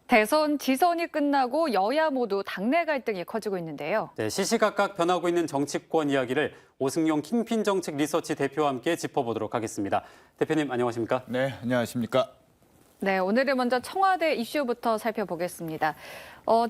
대선 지선이 끝나고 여야 모두 당내 갈등이 커지고 있는데요. 네, 시시각각 변하고 있는 정치권 이야기를 오승용 킹핀 정책 리서치 대표와 함께 짚어보도록 하겠습니다. 대표님 안녕하십니까? 네, 안녕하십니까? 네, 오늘은 먼저 청와대 이슈부터 살펴보겠습니다.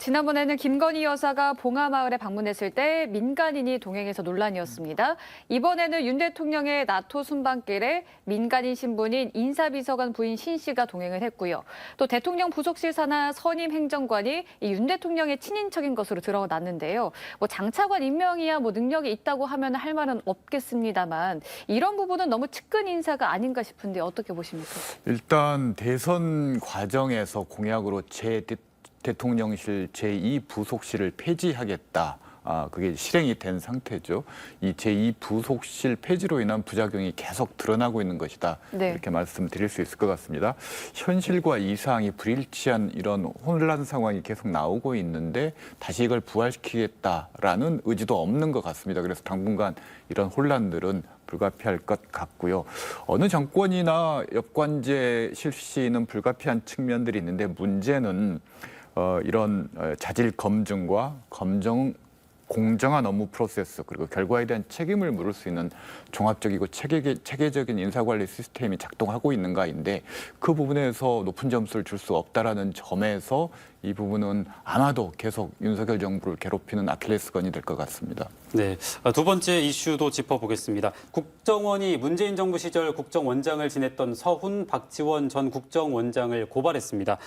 지난번에는 김건희 여사가 봉하마을에 방문했을 때 민간인이 동행해서 논란이었습니다. 이번에는 윤 대통령의 나토 순방길에 민간인 신분인 인사비서관 부인 신 씨가 동행을 했고요. 또 대통령 부속실 산하 선임 행정관이 윤 대통령의 친인척인 것으로 드러났는데요. 장차관 임명이야 능력이 있다고 하면 할 말은 없겠습니다만 이런 부분은 너무 측근 인사가 아닌가 싶은데 어떻게 보십니까? 일단 대선 과정에서 공약으로 대통령실 제2부속실을 폐지하겠다. 그게 실행이 된 상태죠. 이 제2부속실 폐지로 인한 부작용이 계속 드러나고 있는 것이다. 네. 이렇게 말씀드릴 수 있을 것 같습니다. 현실과 이상이 불일치한 이런 혼란 상황이 계속 나오고 있는데 다시 이걸 부활시키겠다라는 의지도 없는 것 같습니다. 그래서 당분간 이런 혼란들은 불가피할 것 같고요. 어느 정권이나 역관제 실시는 불가피한 측면들이 있는데 문제는 이런 자질 검증과 공정한 업무 프로세스 그리고 결과에 대한 책임을 물을 수 있는 종합적이고 체계적인 인사관리 시스템이 작동하고 있는가인데 그 부분에서 높은 점수를 줄 수 없다라는 점에서 이 부분은 아마도 계속 윤석열 정부를 괴롭히는 아킬레스건이 될 것 같습니다. 네, 두 번째 이슈도 짚어보겠습니다. 국정원이 문재인 정부 시절 국정원장을 지냈던 서훈, 박지원 전 국정원장을 고발했습니다.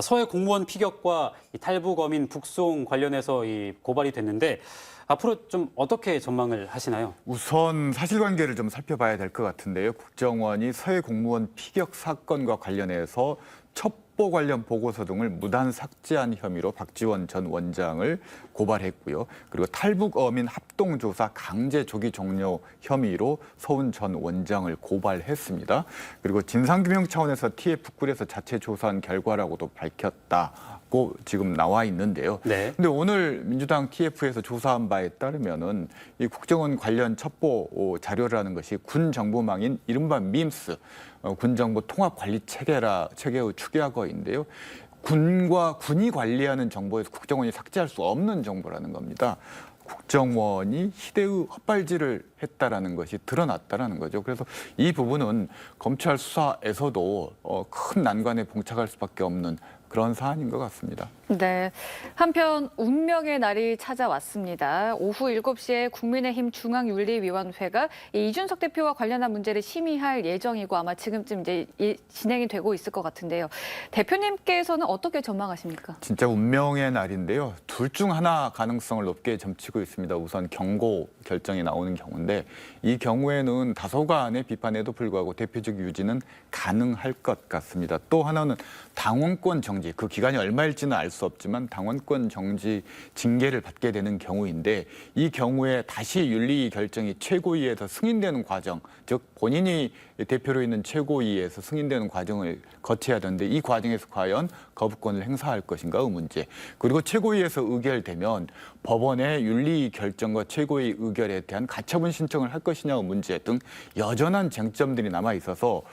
서해 공무원 피격과 탈북 어민 북송 관련해서 이 고발이 됐는데 앞으로 좀 어떻게 전망을 하시나요? 우선 사실관계를 좀 살펴봐야 될 것 같은데요. 국정원이 서해 공무원 피격 사건과 관련해서 첩보 관련 보고서 등을 무단 삭제한 혐의로 박지원 전 원장을 고발했고요. 그리고 탈북 어민 합동조사 강제 조기 종료 혐의로 서훈 전 원장을 고발했습니다. 그리고 진상규명 차원에서 TF꿀에서 자체 조사한 결과라고도 밝혔다고 지금 나와 있는데요. 네. 근데 오늘 민주당 TF에서 조사한 바에 따르면은 이 국정원 관련 첩보 자료라는 것이 군 정보망인 이른바 밈스, 군정보 통합관리 체계의 축약어인데요. 군이 관리하는 정보에서 국정원이 삭제할 수 없는 정보라는 겁니다. 국정원이 희대의 헛발질을 했다라는 것이 드러났다라는 거죠. 그래서 이 부분은 검찰 수사에서도 큰 난관에 봉착할 수밖에 없는 그런 사안인 것 같습니다. 네. 한편 운명의 날이 찾아왔습니다. 오후 7시에 국민의힘 중앙윤리위원회가 이준석 대표와 관련한 문제를 심의할 예정이고 아마 지금쯤 이제 진행이 되고 있을 것 같은데요. 대표님께서는 어떻게 전망하십니까? 진짜 운명의 날인데요. 둘 중 하나 가능성을 높게 점치고 있습니다. 우선 경고 결정이 나오는 경우인데 이 경우에는 다소간의 비판에도 불구하고 대표적 유지는 가능할 것 같습니다. 또 하나는 당원권 정지, 그 기간이 얼마일지는 알 수 없지만 당원권 정지 징계를 받게 되는 경우인데 이 경우에 다시 윤리 결정이 최고위에서 승인되는 과정, 즉 본인이 대표로 있는 최고위에서 승인되는 과정을 거쳐야 되는데 이 과정에서 과연 거부권을 행사할 것인가의 문제, 그리고 최고위에서 의결되면 법원의 윤리 결정과 최고위 의결에 대한 가처분 신청을 할 것이냐의 문제 등 여전한 쟁점들이 남아 있어서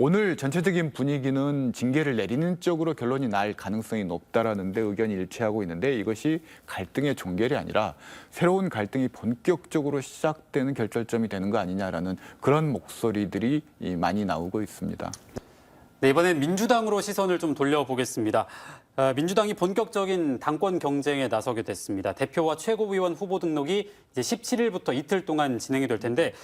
오늘 전체적인 분위기는 징계를 내리는 쪽으로 결론이 날 가능성이 높다라는 데 의견이 일치하고 있는데 이것이 갈등의 종결이 아니라 새로운 갈등이 본격적으로 시작되는 결절점이 되는 거 아니냐라는 그런 목소리들이 많이 나오고 있습니다. 네, 이번엔 민주당으로 시선을 좀 돌려보겠습니다. 민주당이 본격적인 당권 경쟁에 나서게 됐습니다. 대표와 최고위원 후보 등록이 이제 17일부터 이틀 동안 진행이 될 텐데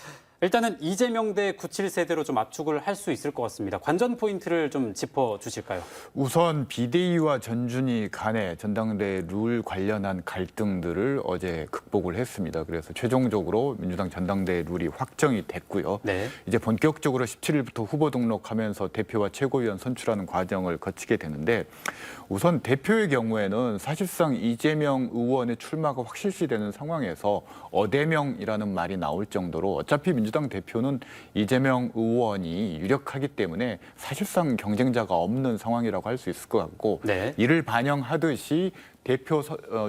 일단은 이재명 대 97세대로 좀 압축을 할 수 있을 것 같습니다. 관전 포인트를 좀 짚어주실까요? 우선 비대위와 전준희 간의 전당대 룰 관련한 갈등들을 어제 극복을 했습니다. 그래서 최종적으로 민주당 전당대 룰이 확정이 됐고요. 네. 이제 본격적으로 17일부터 후보 등록하면서 대표와 최고위원 선출하는 과정을 거치게 되는데 우선 대표의 경우에는 사실상 이재명 의원의 출마가 확실시되는 상황에서 어대명이라는 말이 나올 정도로 어차피 민주당 대표는 이재명 의원이 유력하기 때문에 사실상 경쟁자가 없는 상황이라고 할 수 있을 것 같고 네. 이를 반영하듯이 대표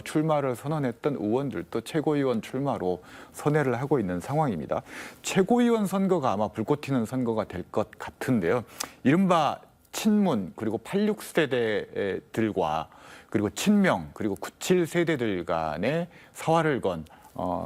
출마를 선언했던 의원들도 최고위원 출마로 선회를 하고 있는 상황입니다. 최고위원 선거가 아마 불꽃 튀는 선거가 될 것 같은데요. 이른바 친문 그리고 86세대들과 그리고 친명 그리고 97세대들 간의 사활을 건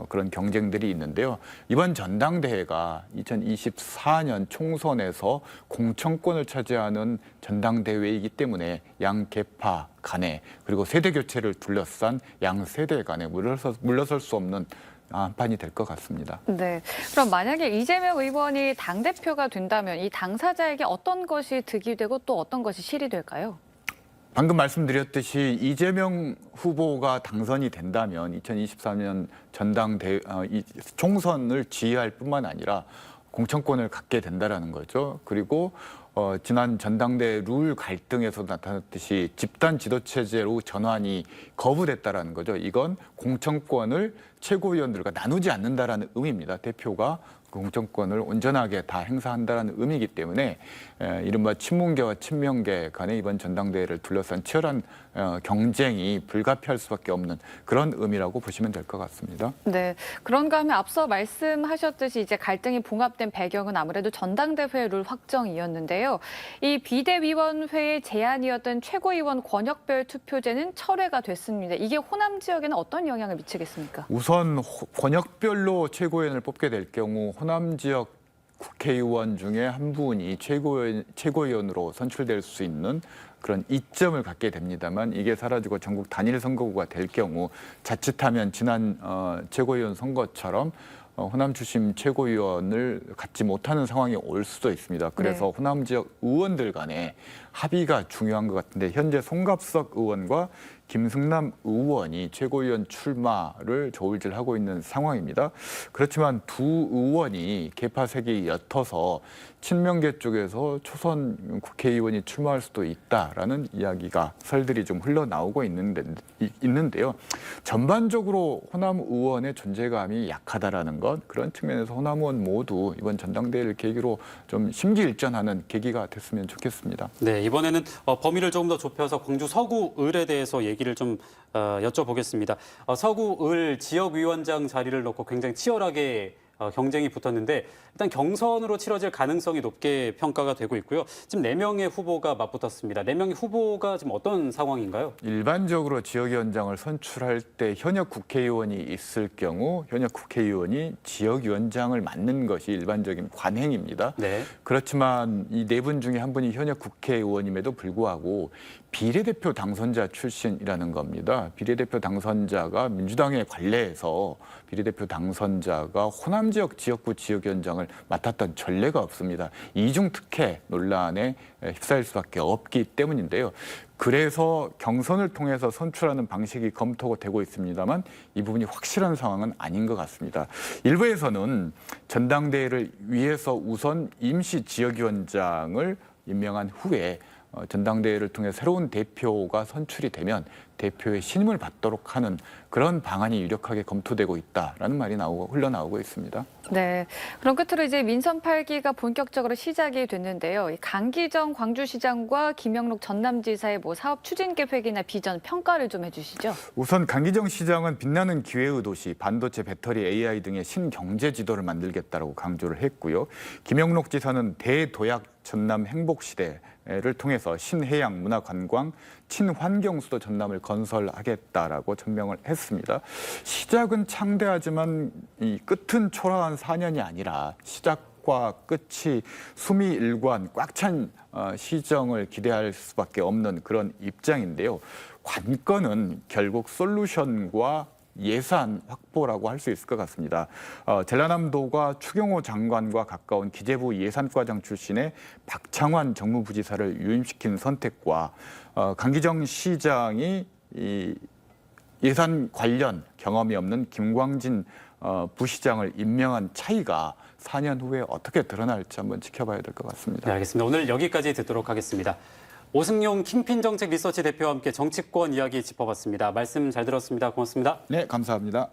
그런 경쟁들이 있는데요. 이번 전당대회가 2024년 총선에서 공천권을 차지하는 전당대회이기 때문에 양 계파 간에 그리고 세대 교체를 둘러싼 양 세대 간에 물러설 수 없는 한판이 될 것 같습니다. 네. 그럼 만약에 이재명 의원이 당대표가 된다면 이 당사자에게 어떤 것이 득이 되고 또 어떤 것이 실이 될까요? 방금 말씀드렸듯이 이재명 후보가 당선이 된다면 2023년 총선을 지휘할 뿐만 아니라 공천권을 갖게 된다라는 거죠. 그리고 지난 전당대 룰 갈등에서 나타났듯이 집단 지도체제로 전환이 거부됐다라는 거죠. 이건 공천권을 최고위원들과 나누지 않는다라는 의미입니다. 대표가 공천권을 온전하게 다 행사한다는 의미이기 때문에 이른바 친문계와 친명계 간의 이번 전당대회를 둘러싼 치열한 경쟁이 불가피할 수밖에 없는 그런 의미라고 보시면 될 것 같습니다. 네. 그런가 하면 앞서 말씀하셨듯이 이제 갈등이 봉합된 배경은 아무래도 전당대회 룰 확정이었는데요. 이 비대위원회의 제안이었던 최고위원 권역별 투표제는 철회가 됐습니다. 이게 호남 지역에는 어떤 영향을 미치겠습니까? 우선 권역별로 최고위원을 뽑게 될 경우 호남 지역 국회의원 중에 한 분이 최고위원으로 선출될 수 있는 그런 이점을 갖게 됩니다만 이게 사라지고 전국 단일 선거구가 될 경우 자칫하면 지난 최고위원 선거처럼 호남 출신 최고위원을 갖지 못하는 상황이 올 수도 있습니다. 그래서 네. 호남 지역 의원들 간의 합의가 중요한 것 같은데 현재 송갑석 의원과 김승남 의원이 최고위원 출마를 저울질하고 있는 상황입니다. 그렇지만 두 의원이 계파색이 옅어서 친명계 쪽에서 초선 국회의원이 출마할 수도 있다라는 이야기가 설들이 좀 흘러나오고 있는데요. 전반적으로 호남 의원의 존재감이 약하다라는 것 그런 측면에서 호남 의원 모두 이번 전당대회를 계기로 좀 심기일전하는 계기가 됐으면 좋겠습니다. 네, 이번에는 범위를 조금 더 좁혀서 광주 서구을에 대해서 얘기를 좀 여쭤보겠습니다. 서구을 지역위원장 자리를 놓고 굉장히 치열하게 경쟁이 붙었는데 일단 경선으로 치러질 가능성이 높게 평가가 되고 있고요. 지금 4명의 후보가 맞붙었습니다. 4명의 후보가 지금 어떤 상황인가요? 일반적으로 지역위원장을 선출할 때 현역 국회의원이 있을 경우 현역 국회의원이 지역위원장을 맡는 것이 일반적인 관행입니다. 네. 그렇지만 이 4분 중에 한 분이 현역 국회의원임에도 불구하고 비례대표 당선자 출신이라는 겁니다. 비례대표 당선자가 민주당에 관례해서 비례대표 당선자가 호남 지역 지역구 지역위원장을 맡았던 전례가 없습니다. 이중특혜 논란에 휩싸일 수밖에 없기 때문인데요. 그래서 경선을 통해서 선출하는 방식이 검토되고 있습니다만 이 부분이 확실한 상황은 아닌 것 같습니다. 일부에서는 전당대회를 위해서 우선 임시 지역위원장을 임명한 후에 전당대회를 통해 새로운 대표가 선출이 되면 대표의 신임을 받도록 하는 그런 방안이 유력하게 검토되고 있다라는 말이 흘러나오고 있습니다. 네. 그럼 끝으로 이제 민선 8기가 본격적으로 시작이 됐는데요. 강기정 광주시장과 김영록 전남지사의 사업 추진 계획이나 비전 평가를 좀 해주시죠. 우선 강기정 시장은 빛나는 기회의 도시, 반도체, 배터리, AI 등의 신경제 지도를 만들겠다라고 강조를 했고요. 김영록 지사는 대도약 전남 행복시대를 통해서 신해양, 문화관광, 친환경수도 전남을 건설하겠다라고 천명을 했습니다. 시작은 창대하지만 이 끝은 초라한 4년이 아니라 시작과 끝이 수미일관 꽉 찬 시정을 기대할 수밖에 없는 그런 입장인데요. 관건은 결국 솔루션과 예산 확보라고 할 수 있을 것 같습니다. 전라남도가 추경호 장관과 가까운 기재부 예산과장 출신의 박창환 정무부지사를 유임시킨 선택과 강기정 시장이 이 예산 관련 경험이 없는 김광진 부시장을 임명한 차이가 4년 후에 어떻게 드러날지 한번 지켜봐야 될 것 같습니다. 네, 알겠습니다. 오늘 여기까지 듣도록 하겠습니다. 오승용 킹핀 정책 리서치 대표와 함께 정치권 이야기 짚어봤습니다. 말씀 잘 들었습니다. 고맙습니다. 네, 감사합니다.